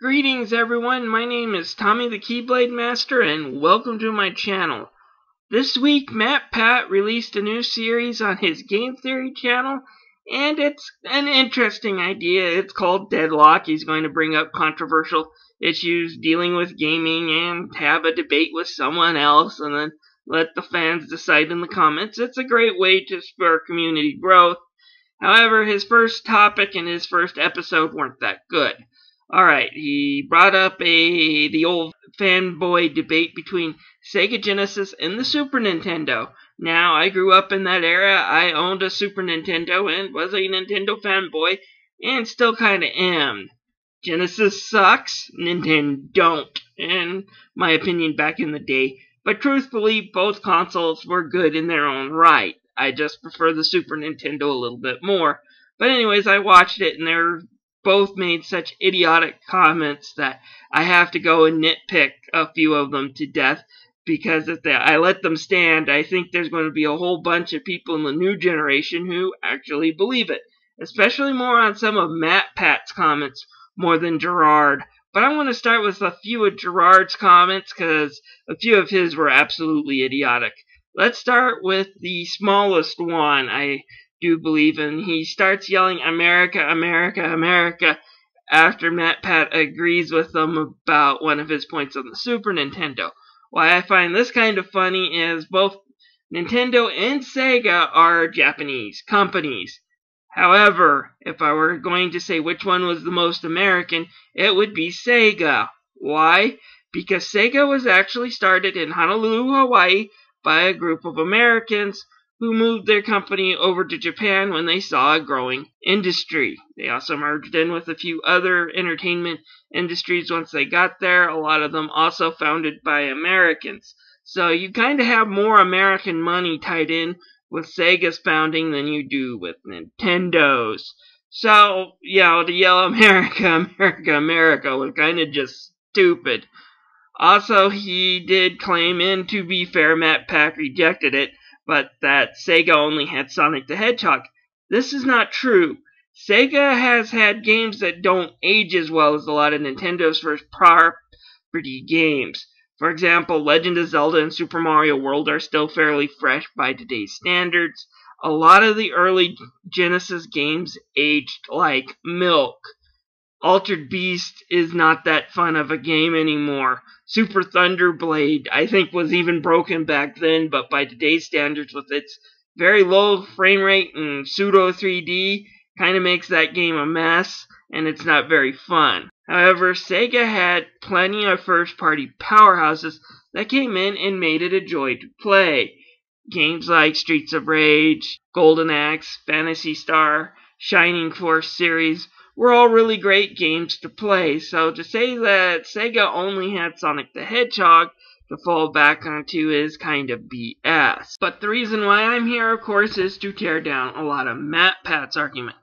Greetings everyone, my name is Tommy the Keyblade Master and welcome to my channel. This week MatPat released a new series on his Game Theory channel and it's an interesting idea. It's called Deadlock. He's going to bring up controversial issues dealing with gaming and have a debate with someone else and then let the fans decide in the comments. It's a great way to spur community growth. However, his first topic and his first episode weren't that good. Alright, he brought up the old fanboy debate between Sega Genesis and the Super Nintendo. Now, I grew up in that era. I owned a Super Nintendo and was a Nintendo fanboy, and still kinda am. Genesis sucks, Nintendo don't, in my opinion back in the day. But truthfully, both consoles were good in their own right. I just prefer the Super Nintendo a little bit more. But anyways, I watched it and they're both made such idiotic comments that I have to go and nitpick a few of them to death, because if I let them stand, I think there's going to be a whole bunch of people in the new generation who actually believe it. Especially more on some of MatPat's comments more than Gerard. But I want to start with a few of Gerard's comments because a few of his were absolutely idiotic. Let's start with the smallest one, I do believe, and he starts yelling America, America, America after MatPat agrees with him about one of his points on the Super Nintendo. Why I find this kind of funny is both Nintendo and Sega are Japanese companies. However, if I were going to say which one was the most American, it would be Sega. Why? Because Sega was actually started in Honolulu, Hawaii by a group of Americans who moved their company over to Japan when they saw a growing industry. They also merged in with a few other entertainment industries once they got there, a lot of them also founded by Americans. So you kind of have more American money tied in with Sega's founding than you do with Nintendo's. So, to yell America, America, America was kind of just stupid. Also, he did claim, and to be fair, MatPat rejected it, but that Sega only had Sonic the Hedgehog. This is not true. Sega has had games that don't age as well as a lot of Nintendo's first property games. For example, Legend of Zelda and Super Mario World are still fairly fresh by today's standards. A lot of the early Genesis games aged like milk. Altered Beast is not that fun of a game anymore. Super Thunder Blade, I think, was even broken back then, but by today's standards, with its very low frame rate and pseudo 3D, kind of makes that game a mess, and it's not very fun. However, Sega had plenty of first-party powerhouses that came in and made it a joy to play. Games like Streets of Rage, Golden Axe, Phantasy Star, Shining Force series were all really great games to play, so to say that Sega only had Sonic the Hedgehog to fall back onto is kind of BS. But the reason why I'm here, of course, is to tear down a lot of MatPat's argument.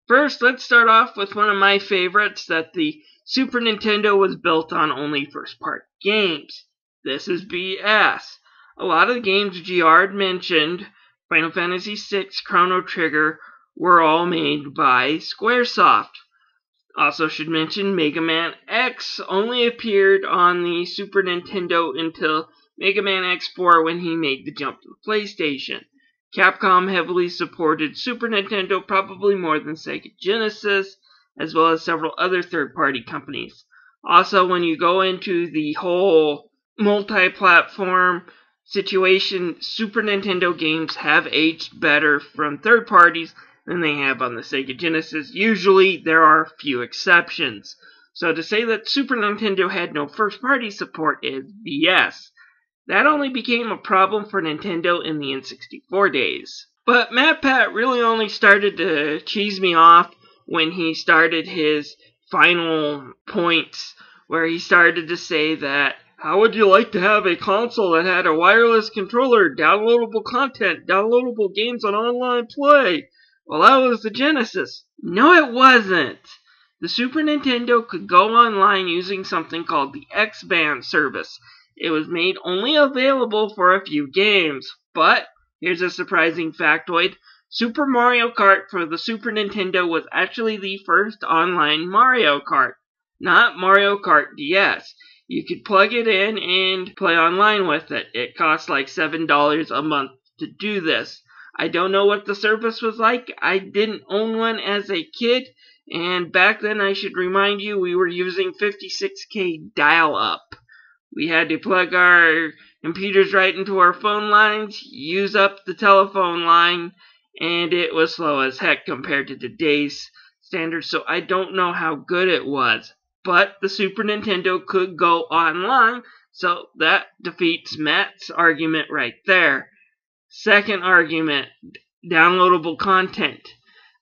First, let's start off with one of my favorites, that the Super Nintendo was built on only first-party games. This is BS. A lot of the games Gerard mentioned, Final Fantasy VI, Chrono Trigger, were all made by Squaresoft. Also should mention Mega Man X only appeared on the Super Nintendo until Mega Man X4 when he made the jump to the PlayStation. Capcom heavily supported Super Nintendo, probably more than Sega Genesis, as well as several other third-party companies. Also, when you go into the whole multi-platform situation, Super Nintendo games have aged better from third parties than they have on the Sega Genesis. Usually, there are few exceptions. So to say that Super Nintendo had no first-party support is BS. That only became a problem for Nintendo in the N64 days. But MatPat really only started to cheese me off when he started his final points, where he started to say that, how would you like to have a console that had a wireless controller, downloadable content, downloadable games on online play? Well, that was the Genesis. No, it wasn't. The Super Nintendo could go online using something called the X-Band service. It was made only available for a few games. But, here's a surprising factoid, Super Mario Kart for the Super Nintendo was actually the first online Mario Kart. not Mario Kart DS. You could plug it in and play online with it. It costs like $7 a month to do this. I don't know what the service was like. I didn't own one as a kid, and back then I should remind you we were using 56K dial-up. We had to plug our computers right into our phone lines, use up the telephone line, and it was slow as heck compared to today's standards, so I don't know how good it was. But the Super Nintendo could go online, so that defeats Matt's argument right there. Second argument, downloadable content.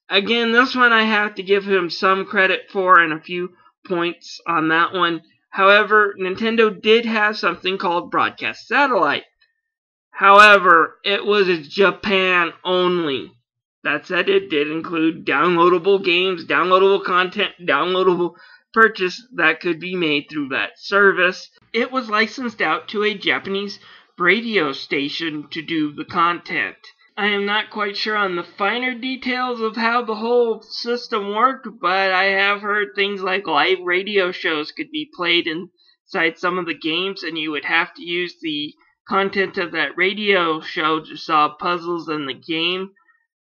Again, this one I have to give him some credit for and a few points on that one. However, Nintendo did have something called Broadcast Satellite. However, it was Japan only. That said, it did include downloadable games, downloadable content, downloadable purchase that could be made through that service. It was licensed out to a Japanese radio station to do the content. I am not quite sure on the finer details of how the whole system worked, but I have heard things like live radio shows could be played inside some of the games, and you would have to use the content of that radio show to solve puzzles in the game.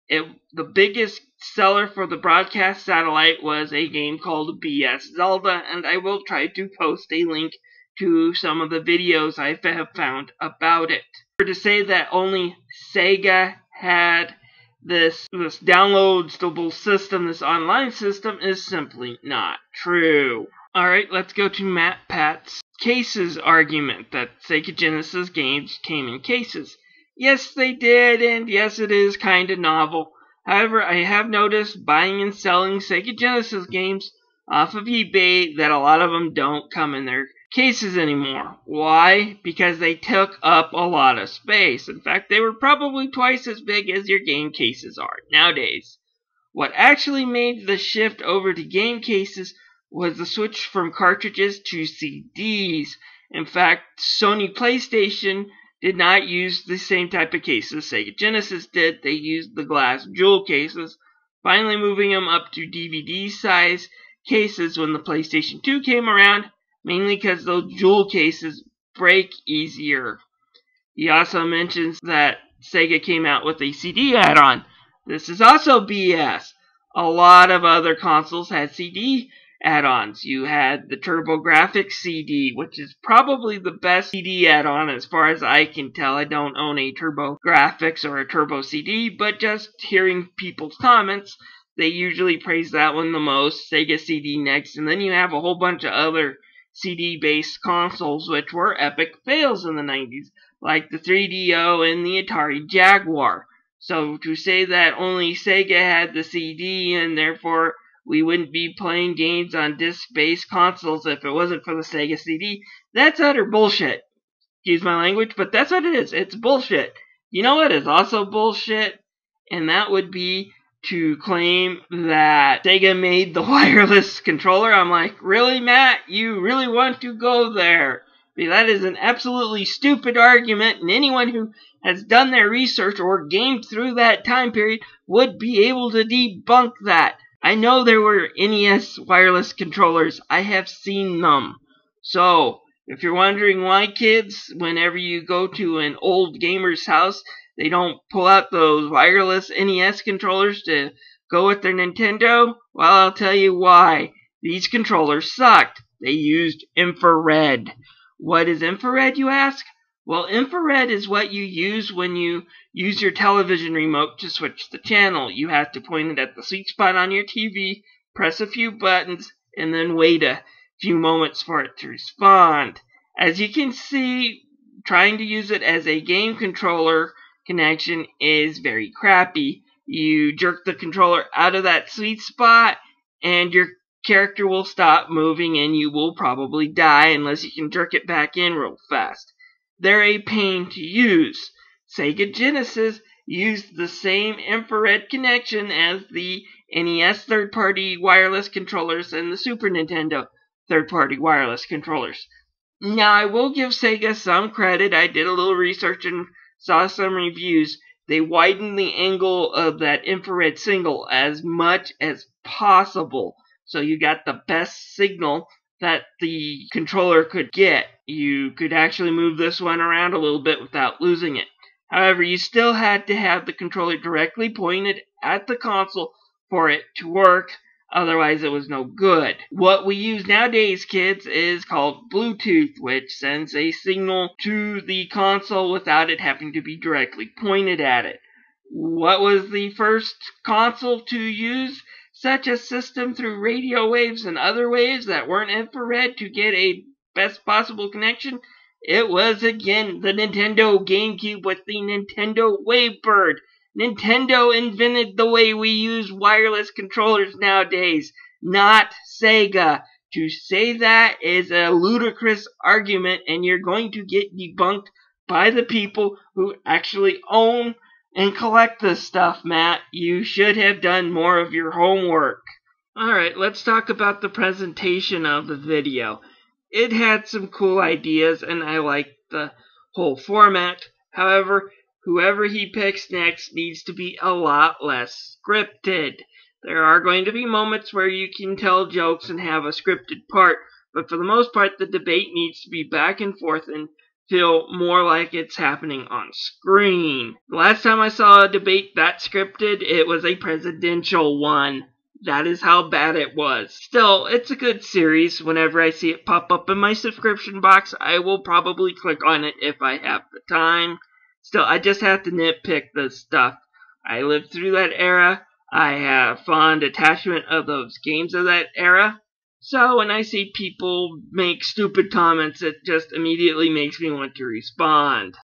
The biggest seller for the broadcast satellite was a game called BS Zelda, and I will try to post a link to some of the videos I have found about it. To say that only Sega had this downloadable system, this online system, is simply not true. Alright, let's go to Matt Pat's cases argument that Sega Genesis games came in cases. Yes, they did, and yes, it is kind of novel. However, I have noticed buying and selling Sega Genesis games off of eBay that a lot of them don't come in their cases anymore. Why? Because they took up a lot of space. In fact, they were probably twice as big as your game cases are nowadays. What actually made the shift over to game cases was the switch from cartridges to CDs. In fact, Sony PlayStation did not use the same type of cases Sega Genesis did. They used the glass jewel cases, finally moving them up to DVD size cases when the PlayStation 2 came around, mainly because those jewel cases break easier. He also mentions that Sega came out with a CD add-on. This is also BS. A lot of other consoles had CD add-ons. You had the TurboGrafx CD, which is probably the best CD add-on as far as I can tell. I don't own a TurboGrafx or a Turbo CD, but just hearing people's comments, they usually praise that one the most. Sega CD next, and then you have a whole bunch of other CD-based consoles which were epic fails in the 90s, like the 3DO and the Atari Jaguar. So to say that only Sega had the CD and therefore we wouldn't be playing games on disc-based consoles if it wasn't for the Sega CD, that's utter bullshit. Excuse my language, but that's what it is. It's bullshit. You know what is also bullshit? And that would be to claim that Sega made the wireless controller. I'm like, really, Matt? You really want to go there? That is an absolutely stupid argument, and anyone who has done their research or gamed through that time period would be able to debunk that. I know there were NES wireless controllers. I have seen them. So, if you're wondering why, kids, whenever you go to an old gamer's house, they don't pull out those wireless NES controllers to go with their Nintendo, well, I'll tell you why. These controllers sucked. They used infrared. What is infrared, you ask? Well, infrared is what you use when you use your television remote to switch the channel. You have to point it at the sweet spot on your TV, press a few buttons, and then wait a few moments for it to respond. As you can see, trying to use it as a game controller connection is very crappy. You jerk the controller out of that sweet spot, and your character will stop moving, and you will probably die unless you can jerk it back in real fast. They're a pain to use. Sega Genesis used the same infrared connection as the NES third-party wireless controllers and the Super Nintendo third-party wireless controllers. Now, I will give Sega some credit. I did a little research and saw some reviews. They widened the angle of that infrared signal as much as possible, so you got the best signal that the controller could get. You could actually move this one around a little bit without losing it. However, you still had to have the controller directly pointed at the console for it to work. Otherwise, it was no good. What we use nowadays, kids, is called Bluetooth, which sends a signal to the console without it having to be directly pointed at it. What was the first console to use such a system through radio waves and other waves that weren't infrared to get a best possible connection? It was, again, the Nintendo GameCube with the Nintendo Wavebird. Nintendo invented the way we use wireless controllers nowadays, not Sega. To say that is a ludicrous argument, and you're going to get debunked by the people who actually own and collect this stuff, Matt. You should have done more of your homework. Alright, let's talk about the presentation of the video. It had some cool ideas, and I liked the whole format. However, whoever he picks next needs to be a lot less scripted. There are going to be moments where you can tell jokes and have a scripted part, but for the most part, the debate needs to be back and forth and feel more like it's happening on screen. The last time I saw a debate that scripted, it was a presidential one. That is how bad it was. Still, it's a good series. Whenever I see it pop up in my subscription box, I will probably click on it if I have the time. Still, I just have to nitpick this stuff. I lived through that era. I have fond attachment of those games of that era. So when I see people make stupid comments, it just immediately makes me want to respond.